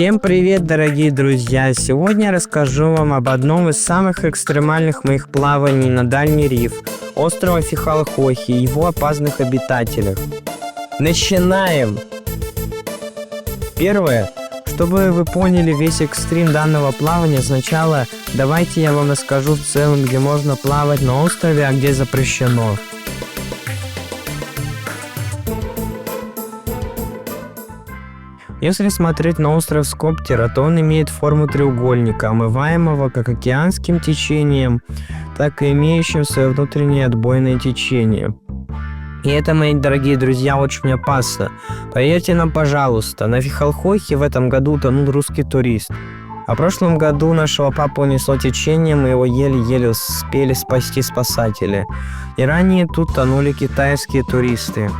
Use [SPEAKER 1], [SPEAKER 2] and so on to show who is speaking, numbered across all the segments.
[SPEAKER 1] Всем привет, дорогие друзья! Сегодня я расскажу вам об одном из самых экстремальных моих плаваний на Дальний риф – острова Фихалхохи и его опасных обитателях. Начинаем! Первое. Чтобы вы поняли весь экстрим данного плавания, сначала давайте я вам расскажу в целом, где можно плавать на острове, а где запрещено. Если смотреть на остров Скоптера, то он имеет форму треугольника, омываемого как океанским течением, так и имеющим свое внутреннее отбойное течение. И это, мои дорогие друзья, очень опасно. Поверьте нам, пожалуйста, на Фихалхохе в этом году утонул русский турист. А в прошлом году нашего папу унесло течением, и его еле-еле успели спасти спасатели. И ранее тут тонули китайские туристы.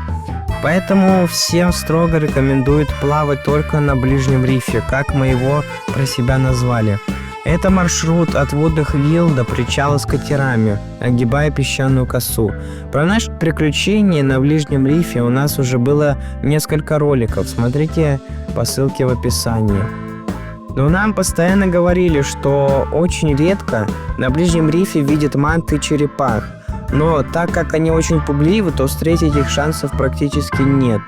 [SPEAKER 1] Поэтому всем строго рекомендуют плавать только на ближнем рифе, как мы его про себя назвали. Это маршрут от водных вилл до причала с катерами, огибая песчаную косу. Про наше приключение на ближнем рифе у нас уже было несколько роликов, смотрите по ссылке в описании. Но нам постоянно говорили, что очень редко на ближнем рифе видят манты и черепах. Но так как они очень пугливы, то встретить их шансов практически нет.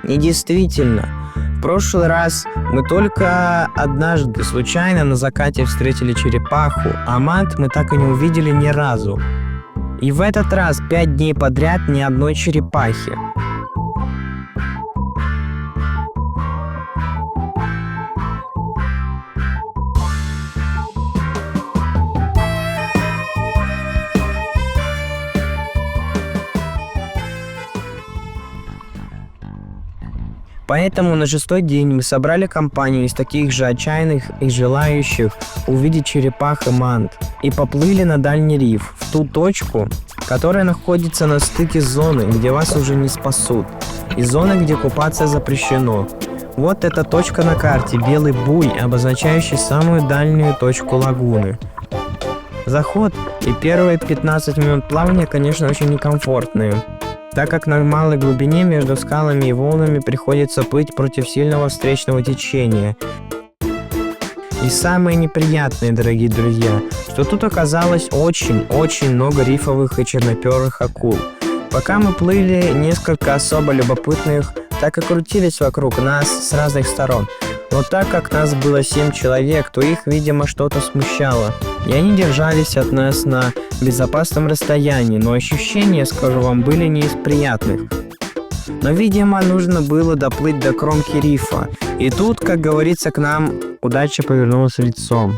[SPEAKER 1] И действительно, в прошлый раз мы только однажды случайно на закате встретили черепаху, а мант мы так и не увидели ни разу. И в этот раз 5 дней подряд ни одной черепахи. Поэтому на 6-й день мы собрали компанию из таких же отчаянных и желающих увидеть черепах и мант и поплыли на Дальний риф, в ту точку, которая находится на стыке зоны, где вас уже не спасут, и зоны, где купаться запрещено. Вот эта точка на карте, белый буй, обозначающий самую дальнюю точку лагуны. Заход и первые 15 минут плавания, конечно, очень некомфортные, так как на малой глубине между скалами и волнами приходится плыть против сильного встречного течения. И самое неприятное, дорогие друзья, что тут оказалось очень много рифовых и черноперых акул. Пока мы плыли, несколько особо любопытных так и крутились вокруг нас с разных сторон. Но так как нас было 7 человек, то их, видимо, что-то смущало. И они держались от нас на безопасном расстоянии, но ощущения, скажу вам, были не из приятных. Но, видимо, нужно было доплыть до кромки рифа. И тут, как говорится, к нам удача повернулась лицом.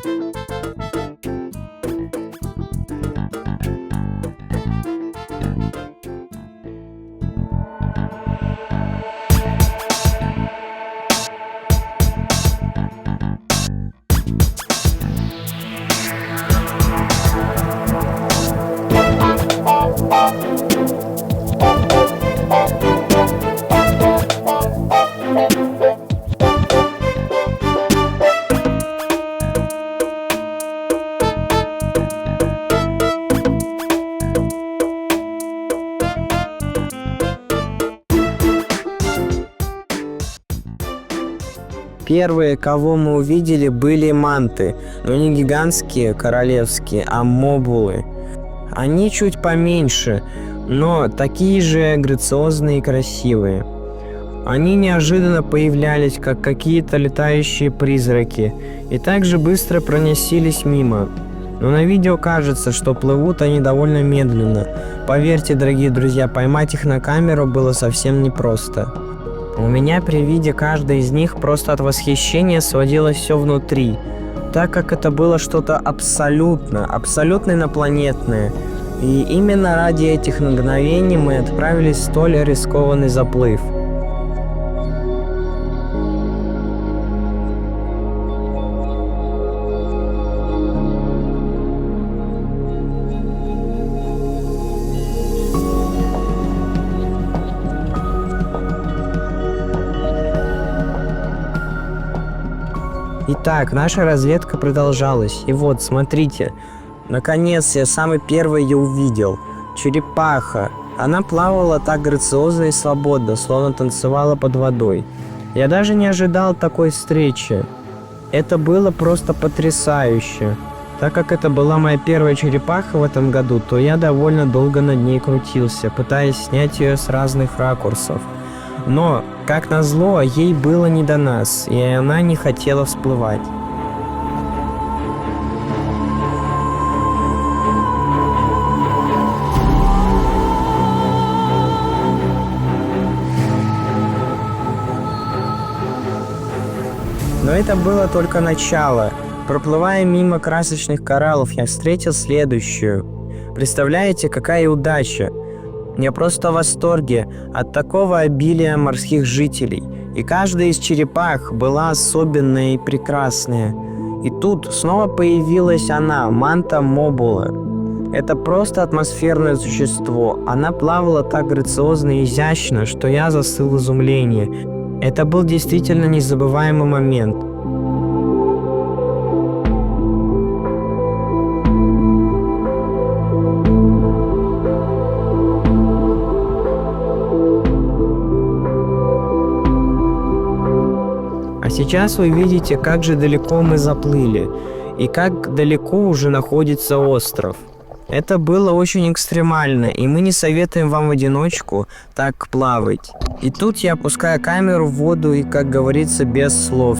[SPEAKER 1] Первые, кого мы увидели, были манты, но не гигантские королевские, а мобулы. Они чуть поменьше, но такие же грациозные и красивые. Они неожиданно появлялись, как какие-то летающие призраки, и также быстро проносились мимо. Но на видео кажется, что плывут они довольно медленно. Поверьте, дорогие друзья, поймать их на камеру было совсем непросто. У меня при виде каждой из них просто от восхищения сводилось все внутри, так как это было что-то абсолютно инопланетное. И именно ради этих мгновений мы отправились в столь рискованный заплыв. Итак, наша разведка продолжалась. И вот, смотрите, наконец я самый первый ее увидел. Черепаха. Она плавала так грациозно и свободно, словно танцевала под водой. Я даже не ожидал такой встречи. Это было просто потрясающе. Так как это была моя первая черепаха в этом году, то я довольно долго над ней крутился, пытаясь снять ее с разных ракурсов. Но, как назло, ей было не до нас, и она не хотела всплывать. Но это было только начало. Проплывая мимо красочных кораллов, я встретил следующую. Представляете, какая удача! Я просто в восторге от такого обилия морских жителей. И каждая из черепах была особенная и прекрасная. И тут снова появилась она, манта мобула. Это просто атмосферное существо. Она плавала так грациозно и изящно, что я застыл в изумлении. Это был действительно незабываемый момент. А сейчас вы видите, как же далеко мы заплыли, и как далеко уже находится остров. Это было очень экстремально, и мы не советуем вам в одиночку так плавать. И тут я опускаю камеру в воду и, как говорится, без слов.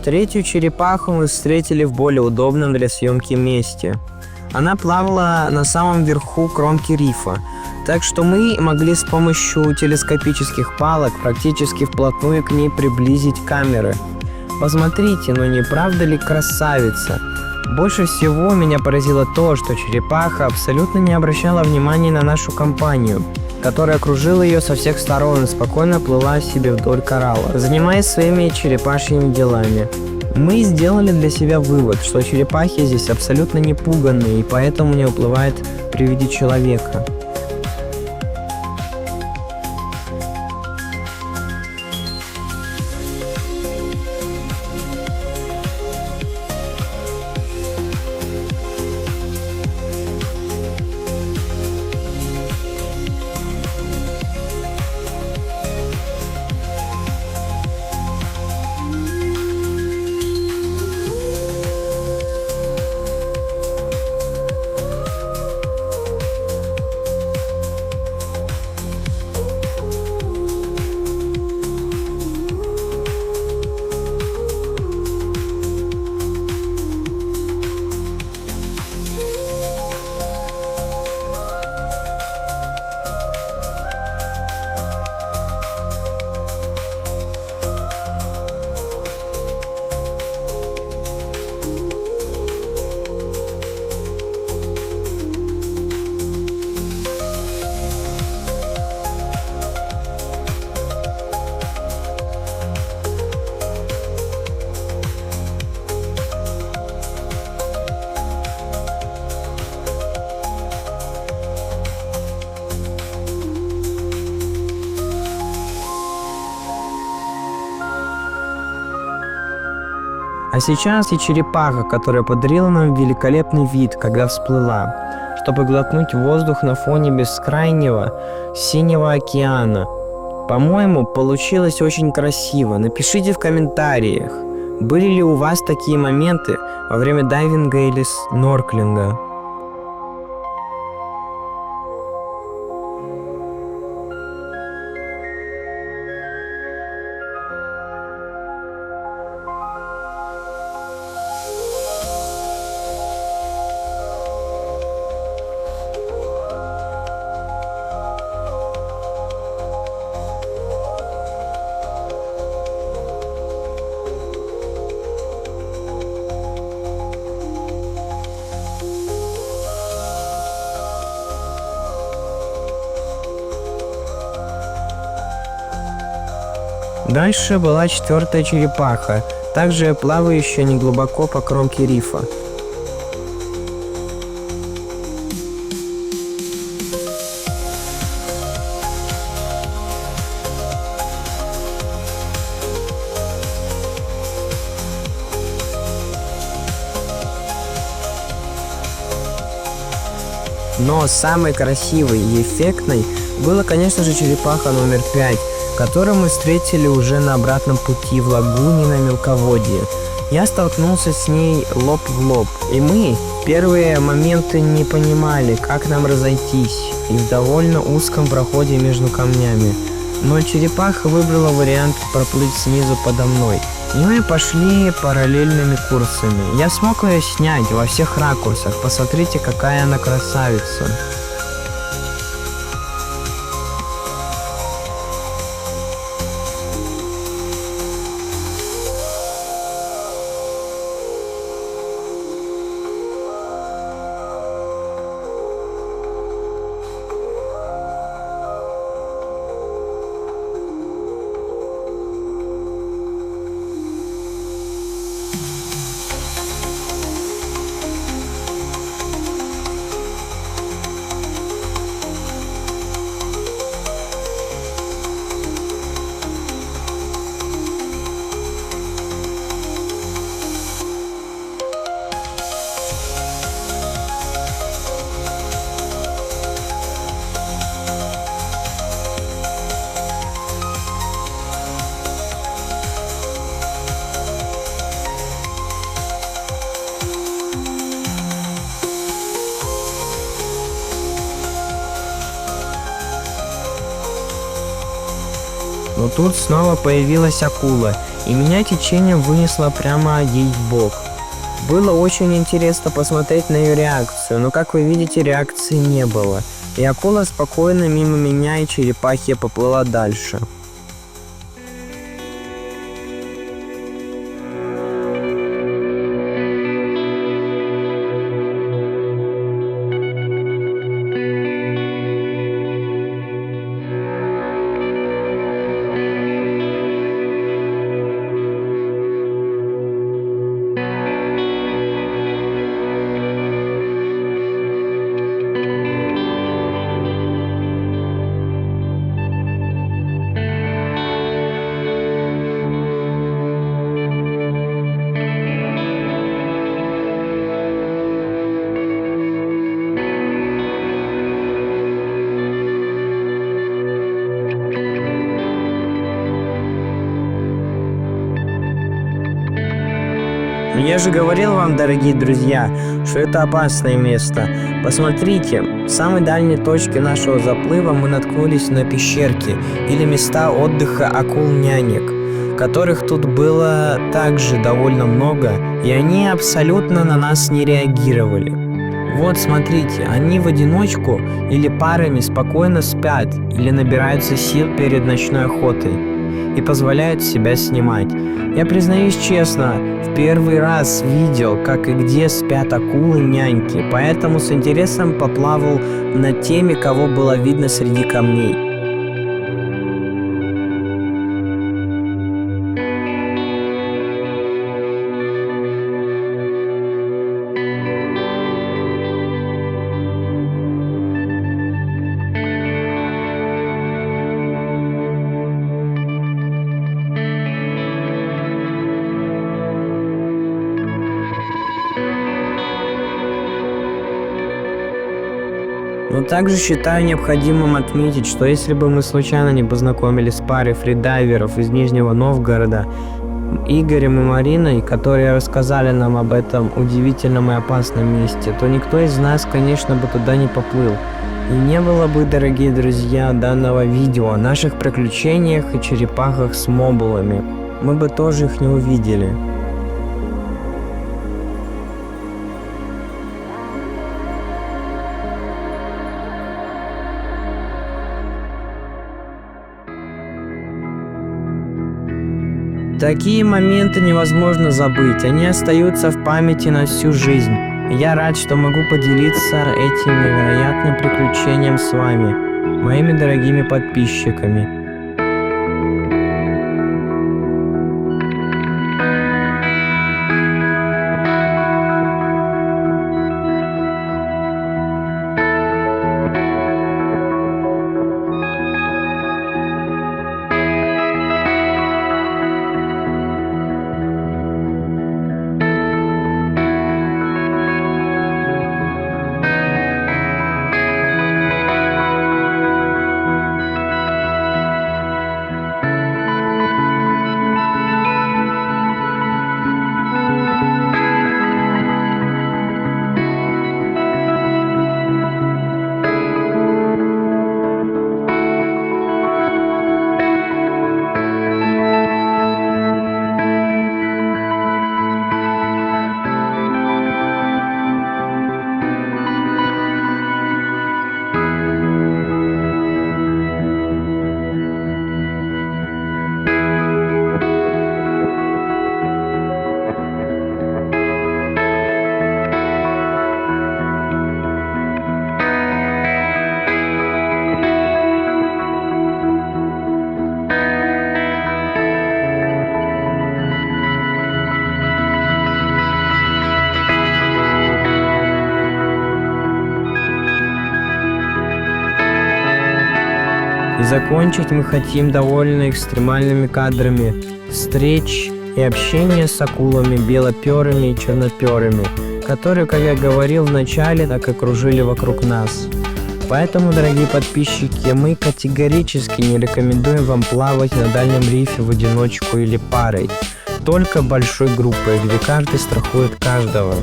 [SPEAKER 1] Третью черепаху мы встретили в более удобном для съемки месте. Она плавала на самом верху кромки рифа, так что мы могли с помощью телескопических палок практически вплотную к ней приблизить камеры. Посмотрите, ну не правда ли красавица? Больше всего меня поразило то, что черепаха абсолютно не обращала внимания на нашу компанию, которая окружила ее со всех сторон и спокойно плыла себе вдоль коралла, занимаясь своими черепашьими делами. Мы сделали для себя вывод, что черепахи здесь абсолютно не пуганные и поэтому не уплывают при виде человека. А сейчас и черепаха, которая подарила нам великолепный вид, когда всплыла, чтобы глотнуть воздух на фоне бескрайнего синего океана. По-моему, получилось очень красиво. Напишите в комментариях, были ли у вас такие моменты во время дайвинга или снорклинга. Дальше была 4-я черепаха, также плавающая неглубоко по кромке рифа. Но самой красивой и эффектной была, конечно же, черепаха номер 5, которую мы встретили уже на обратном пути в лагуне на мелководье. Я столкнулся с ней лоб в лоб, и мы в первые моменты не понимали, как нам разойтись, и в довольно узком проходе между камнями. Но черепаха выбрала вариант проплыть снизу подо мной, и мы пошли параллельными курсами. Я смог ее снять во всех ракурсах, посмотрите, какая она красавица. Но тут снова появилась акула, и меня течением вынесло прямо ей в бок. Было очень интересно посмотреть на ее реакцию, но, как вы видите, реакции не было. И акула спокойно мимо меня и черепахи поплыла дальше. Я же говорил вам, дорогие друзья, что это опасное место. Посмотрите, в самой дальней точке нашего заплыва мы наткнулись на пещерки или места отдыха акул-нянек, которых тут было также довольно много, и они абсолютно на нас не реагировали. Вот смотрите, они в одиночку или парами спокойно спят или набираются сил перед ночной охотой и позволяют себя снимать. Я признаюсь честно, в первый раз видел, как и где спят акулы-няньки, поэтому с интересом поплавал над теми, кого было видно среди камней. Но также считаю необходимым отметить, что если бы мы случайно не познакомились с парой фридайверов из Нижнего Новгорода, Игорем и Мариной, которые рассказали нам об этом удивительном и опасном месте, то никто из нас, конечно, бы туда не поплыл. И не было бы, дорогие друзья, данного видео о наших приключениях и черепахах с мобулами. Мы бы тоже их не увидели. Такие моменты невозможно забыть, они остаются в памяти на всю жизнь. Я рад, что могу поделиться этим невероятным приключением с вами, моими дорогими подписчиками. И закончить мы хотим довольно экстремальными кадрами встреч и общения с акулами, белоперыми и черноперыми, которые, как я говорил в начале, так и кружили вокруг нас. Поэтому, дорогие подписчики, мы категорически не рекомендуем вам плавать на дальнем рифе в одиночку или парой, только большой группой, где каждый страхует каждого.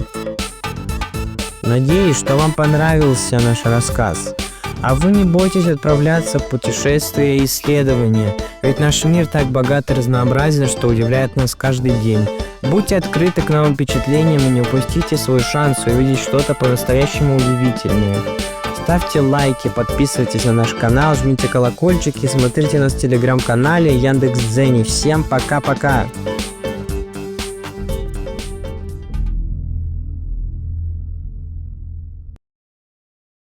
[SPEAKER 1] Надеюсь, что вам понравился наш рассказ. А вы не бойтесь отправляться в путешествия и исследования, ведь наш мир так богат и разнообразен, что удивляет нас каждый день. Будьте открыты к новым впечатлениям и не упустите свой шанс увидеть что-то по-настоящему удивительное. Ставьте лайки, подписывайтесь на наш канал, жмите колокольчик и смотрите нас в телеграм-канале Яндекс.Дзене. Всем пока-пока!